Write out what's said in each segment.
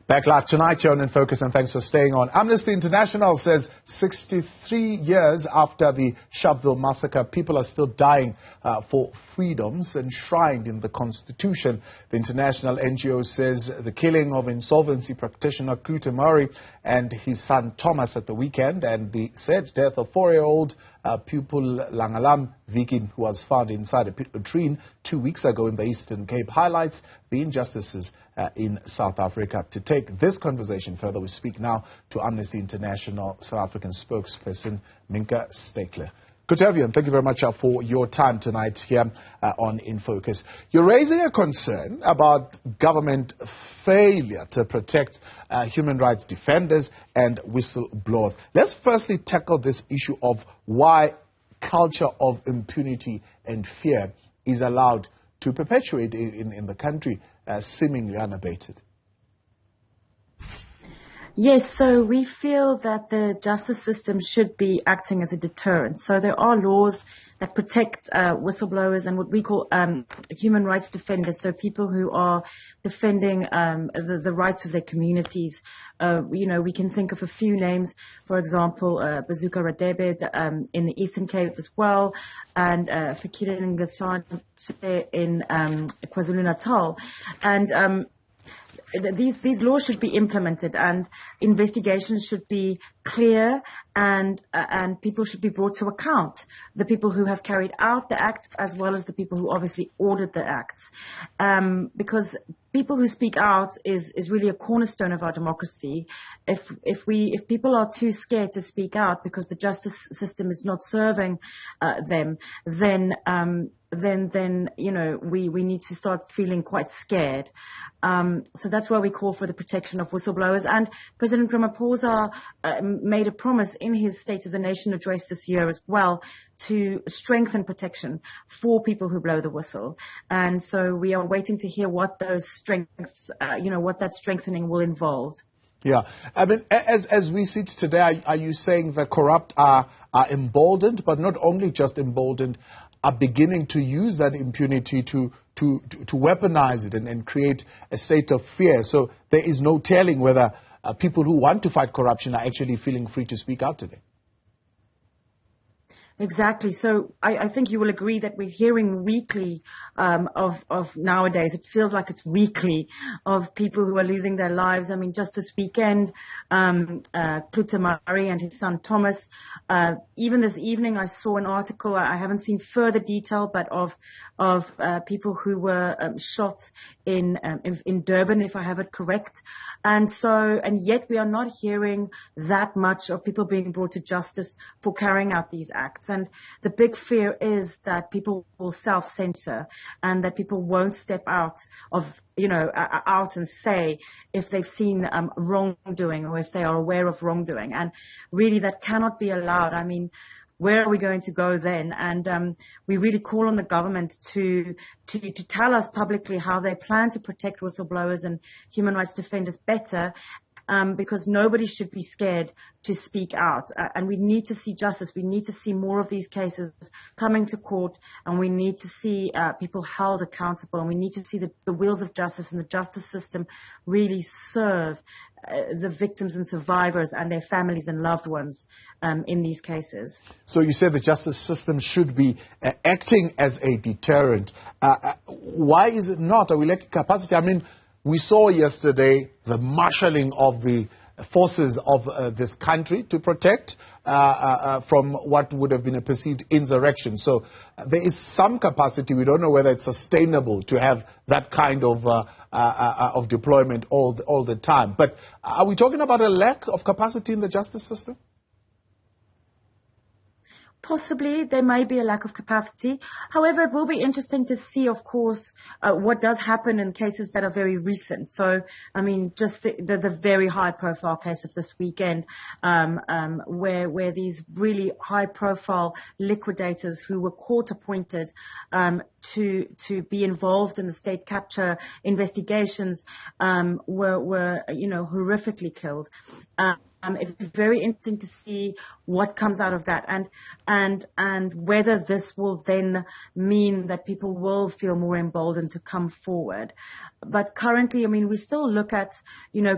Back live tonight here on In Focus, and thanks for staying on. Amnesty International says 63 years after the Sharpeville Massacre, people are still dying for freedoms enshrined in the Constitution. The international NGO says the killing of insolvency practitioner Cloete Murray and his son Thomas at the weekend, and the said death of 4-year-old pupil Langalam Viki, who was found inside a latrine 2 weeks ago in the Eastern Cape, highlights the injustices in South Africa. To take this conversation further, we speak now to Amnesty International South African spokesperson Mienke Steytler. Good to have you, and thank you very much for your time tonight here on In Focus. You're raising a concern about government failure to protect human rights defenders and whistleblowers. Let's firstly tackle this issue of why culture of impunity and fear is allowed to perpetuate in the country seemingly unabated. Yes, so we feel that the justice system should be acting as a deterrent. So there are laws that protect whistleblowers and what we call human rights defenders, so people who are defending the rights of their communities. We can think of a few names, for example, Bazooka Radebe in the Eastern Cape as well, and Fikile Ngasane in KwaZulu-Natal. And these laws should be implemented, and investigations should be clear, and people should be brought to account. The people who have carried out the acts, as well as the people who obviously ordered the acts, because people who speak out is really a cornerstone of our democracy. If people are too scared to speak out because the justice system is not serving them, then we need to start feeling quite scared. So that's why we call for the protection of whistleblowers. And President Ramaphosa made a promise in his State of the Nation address this year as well to strengthen protection for people who blow the whistle. And so we are waiting to hear what those strengths, what that strengthening will involve. Yeah. I mean, as we see today, are you saying the corrupt are emboldened, but not only just emboldened, are beginning to use that impunity to weaponize it and create a state of fear? So there is no telling whether people who want to fight corruption are actually feeling free to speak out today. Exactly. So I think you will agree that we're hearing weekly of nowadays. It feels like it's weekly of people who are losing their lives. I mean, just this weekend, Cloete Murray and his son Thomas. Even this evening, I saw an article. I haven't seen further detail, but of people who were shot in Durban, if I have it correct. And yet we are not hearing that much of people being brought to justice for carrying out these acts. And the big fear is that people will self-censor, and that people won't step out out and say if they've seen wrongdoing or if they are aware of wrongdoing. And really that cannot be allowed. I mean, where are we going to go then? And we really call on the government to tell us publicly how they plan to protect whistleblowers and human rights defenders better. Because nobody should be scared to speak out. And we need to see justice. We need to see more of these cases coming to court, and we need to see people held accountable, and we need to see the wheels of justice and the justice system really serve the victims and survivors and their families and loved ones in these cases. So you said the justice system should be acting as a deterrent. Why is it not? Are we lacking capacity? I mean, we saw yesterday the marshalling of the forces of this country to protect from what would have been a perceived insurrection. So there is some capacity. We don't know whether it's sustainable to have that kind of deployment all the time. But are we talking about a lack of capacity in the justice system? Possibly there may be a lack of capacity. However, it will be interesting to see, of course, what does happen in cases that are very recent. So, I mean, just the very high-profile case of this weekend, where these really high-profile liquidators who were court-appointed to be involved in the state capture investigations were horrifically killed. It'd be very interesting to see what comes out of that, and whether this will then mean that people will feel more emboldened to come forward. But currently, I mean, we still look at,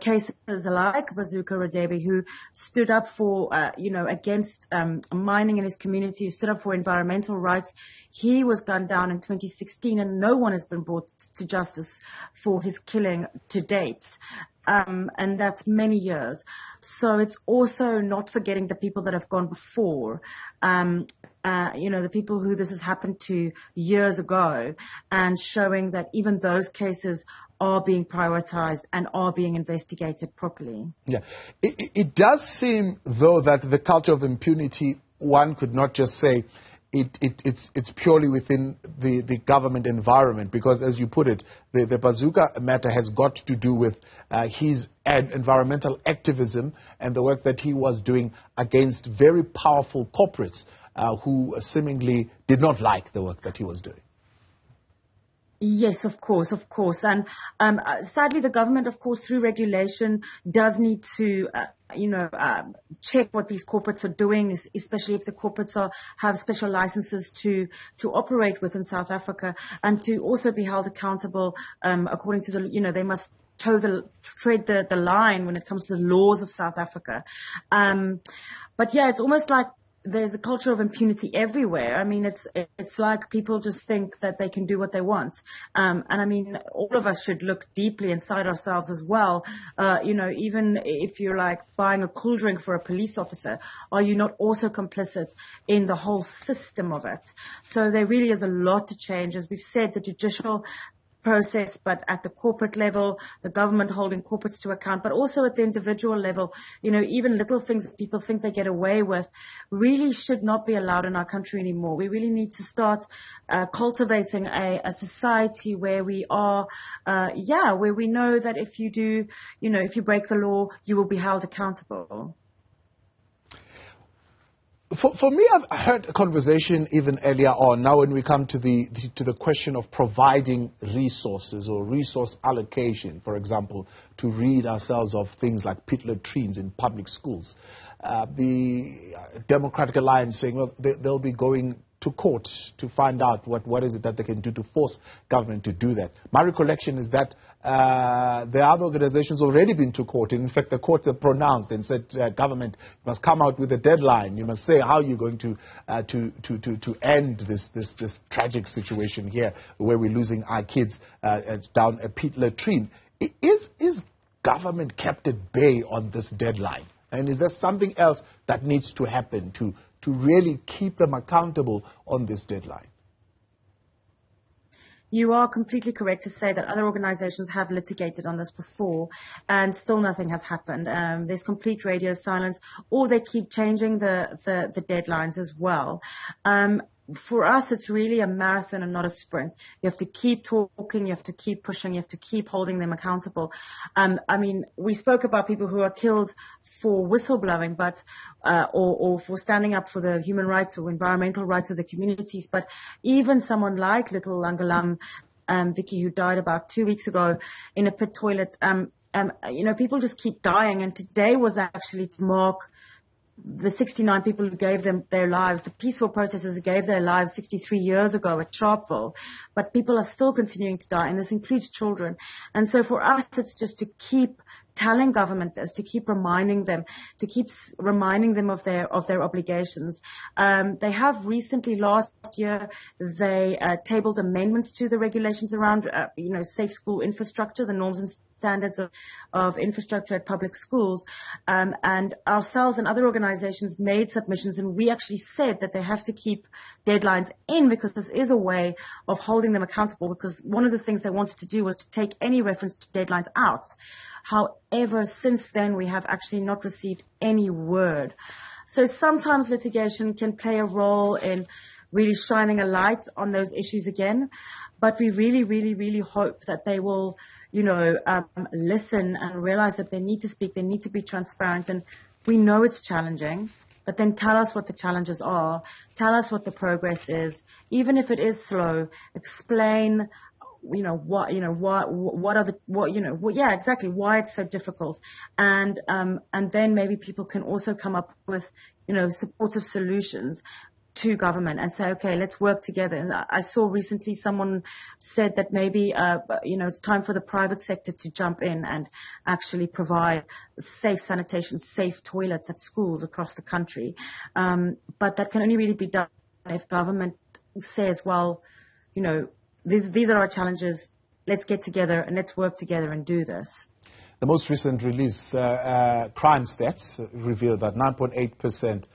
cases like Bazooka Radebe, who stood up for, against mining in his community, who stood up for environmental rights. He was gunned down in 2016, and no one has been brought to justice for his killing to date. And that's many years. So it's also not forgetting the people that have gone before, the people who this has happened to years ago, and showing that even those cases are being prioritized and are being investigated properly. Yeah. It does seem, though, that the culture of impunity, one could not just say, it's purely within the government environment, because, as you put it, the Bazooka matter has got to do with his environmental activism and the work that he was doing against very powerful corporates who seemingly did not like the work that he was doing. Yes, of course. And sadly, the government, of course, through regulation, does need to, check what these corporates are doing, especially if the corporates have special licenses to operate within South Africa, and to also be held accountable according to the, they must tread the line when it comes to the laws of South Africa. But yeah, it's almost like there's a culture of impunity everywhere. I mean, it's like people just think that they can do what they want. And I mean, all of us should look deeply inside ourselves as well. Even if you're like buying a cool drink for a police officer, are you not also complicit in the whole system of it? So there really is a lot to change. As we've said, the judicial process, but at the corporate level, the government holding corporates to account, but also at the individual level, even little things that people think they get away with really should not be allowed in our country anymore. We really need to start cultivating a society where we are, where we know that if you do, if you break the law, you will be held accountable. For me, I've heard a conversation even earlier on. Now, when we come to the question of providing resources or resource allocation, for example, to rid ourselves of things like pit latrines in public schools, the Democratic Alliance saying, well, they'll be going to court to find out what is it that they can do to force government to do that. My recollection is that the other organizations already been to court. In fact, the courts have pronounced and said government must come out with a deadline. You must say how you're going to end this tragic situation here where we're losing our kids down a pit latrine. Is government kept at bay on this deadline? And is there something else that needs to happen to really keep them accountable on this deadline? You are completely correct to say that other organizations have litigated on this before, and still nothing has happened. There's complete radio silence, or they keep changing the deadlines as well. For us, it's really a marathon and not a sprint. You have to keep talking, you have to keep pushing, you have to keep holding them accountable. I mean, we spoke about people who are killed for whistleblowing, but or for standing up for the human rights or environmental rights of the communities. But even someone like little Langalam Viki, who died about 2 weeks ago in a pit toilet, people just keep dying. And today was actually to mark the 69 people who gave them their lives, the peaceful protesters who gave their lives 63 years ago at Sharpeville, but people are still continuing to die, and this includes children. And so for us, it's just to keep telling government this, to keep reminding them, of their obligations. They have recently, last year, they tabled amendments to the regulations around, safe school infrastructure, the norms and standards of infrastructure at public schools, and ourselves and other organizations made submissions, and we actually said that they have to keep deadlines in, because this is a way of holding them accountable, because one of the things they wanted to do was to take any reference to deadlines out. However, since then, we have actually not received any word. So sometimes litigation can play a role in really shining a light on those issues again, but we really, really, really hope that they will, listen and realize that they need to speak, they need to be transparent, and we know it's challenging. but then tell us what the challenges are. Tell us what the progress is. Even if it is slow, explain, why it's so difficult. And then maybe people can also come up with, supportive solutions to government and say, okay, let's work together. And I saw recently someone said that maybe, it's time for the private sector to jump in and actually provide safe sanitation, safe toilets at schools across the country. But that can only really be done if government says, well, these are our challenges. Let's get together and let's work together and do this. The most recent release, crime stats, revealed that 9.8%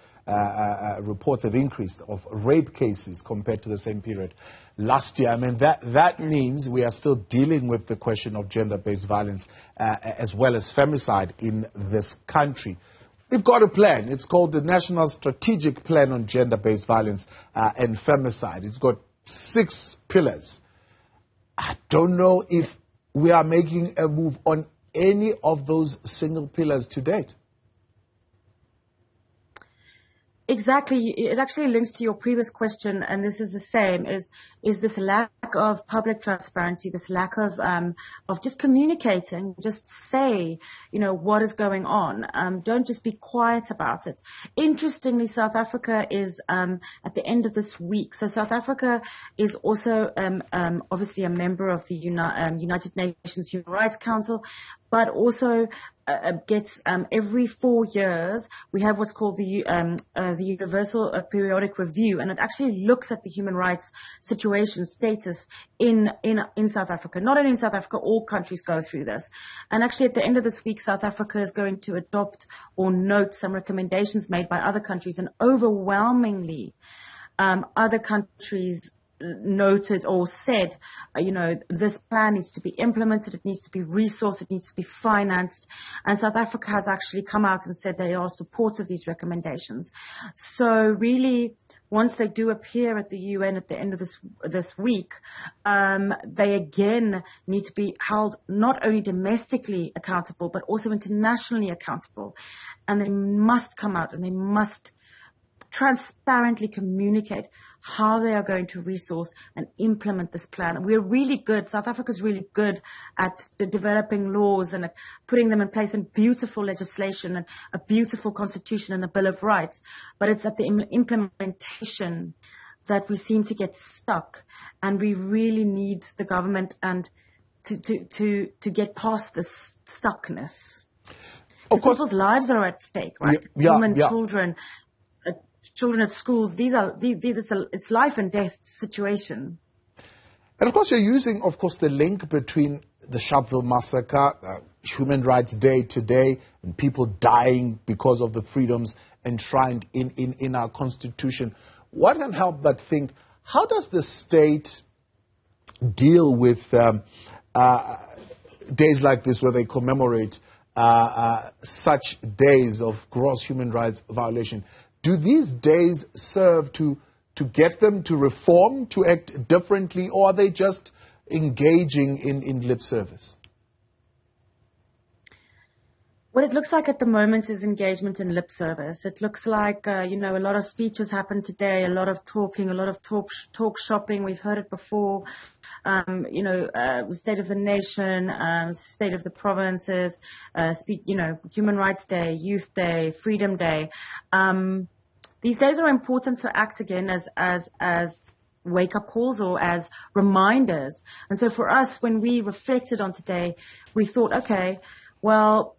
reported increase of rape cases compared to the same period last year. I mean, that means we are still dealing with the question of gender-based violence as well as femicide in this country. We've got a plan. It's called the National Strategic Plan on Gender-Based Violence and Femicide. It's got 6 pillars. I don't know if we are making a move on any of those single pillars to date. Exactly. It actually links to your previous question, and this is the same, is this lack of public transparency, this lack of just communicating, just say, what is going on. Don't just be quiet about it. Interestingly, South Africa is at the end of this week. So South Africa is also obviously a member of the United Nations Human Rights Council, but also gets every 4 years we have what's called the Universal Periodic Review, and it actually looks at the human rights situation status in South Africa. Not only in South Africa, all countries go through this. And actually at the end of this week, South Africa is going to adopt or note some recommendations made by other countries, and overwhelmingly other countries noted or said, this plan needs to be implemented, it needs to be resourced, it needs to be financed. And South Africa has actually come out and said they are supportive of these recommendations. So really, once they do appear at the UN at the end of this week, they again need to be held not only domestically accountable, but also internationally accountable. And they must come out and they must transparently communicate how they are going to resource and implement this plan. We're really good. South Africa is really good at developing laws and at putting them in place, and beautiful legislation and a beautiful constitution and a Bill of Rights. But it's at the implementation that we seem to get stuck, and we really need the government and to get past this stuckness. Of course, people's lives are at stake, right? Women, children at schools, it's life and death situation. And of course, you're using, the link between the Sharpeville Massacre, Human Rights Day today, and people dying because of the freedoms enshrined in our Constitution. One can help but think, how does the state deal with days like this where they commemorate such days of gross human rights violation? Do these days serve to get them to reform, to act differently, or are they just engaging in lip service? What it looks like at the moment is engagement in lip service. It looks like, a lot of speeches happen today, a lot of talking, a lot of talk shopping. We've heard it before. State of the nation, state of the provinces, Human Rights Day, Youth Day, Freedom Day. These days are important to act again as wake-up calls or as reminders. And so for us, when we reflected on today, we thought, okay, well,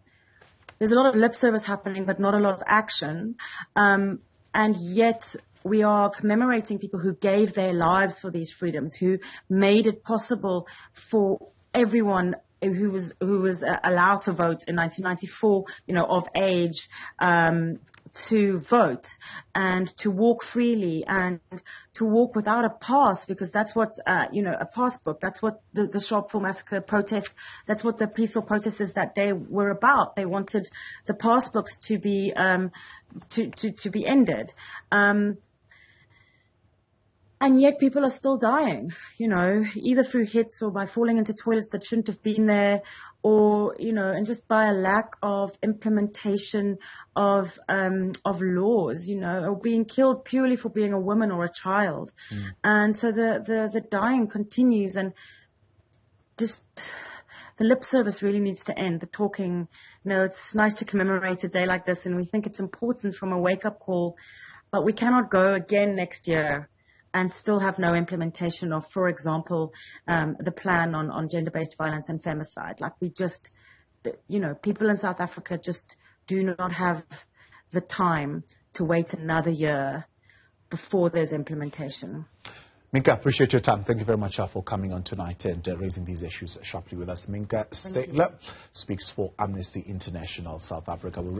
there's a lot of lip service happening, but not a lot of action. And yet we are commemorating people who gave their lives for these freedoms, who made it possible for everyone who was allowed to vote in 1994, of age, to vote and to walk freely and to walk without a pass, because that's what, a passbook, that's what the Sharpeville Massacre protests, that's what the peaceful protesters that day were about. They wanted the passbooks to be, to be ended. And yet people are still dying, either through hits or by falling into toilets that shouldn't have been there, or, and just by a lack of implementation of laws, or being killed purely for being a woman or a child. And so the dying continues, and just the lip service really needs to end. The talking, it's nice to commemorate a day like this, and we think it's important from a wake-up call, but we cannot go again next year and still have no implementation of, for example, the plan on gender-based violence and femicide. Like, we just, people in South Africa just do not have the time to wait another year before there's implementation. Mienke, appreciate your time. Thank you very much for coming on tonight and raising these issues sharply with us. Mienke Steytler speaks for Amnesty International South Africa.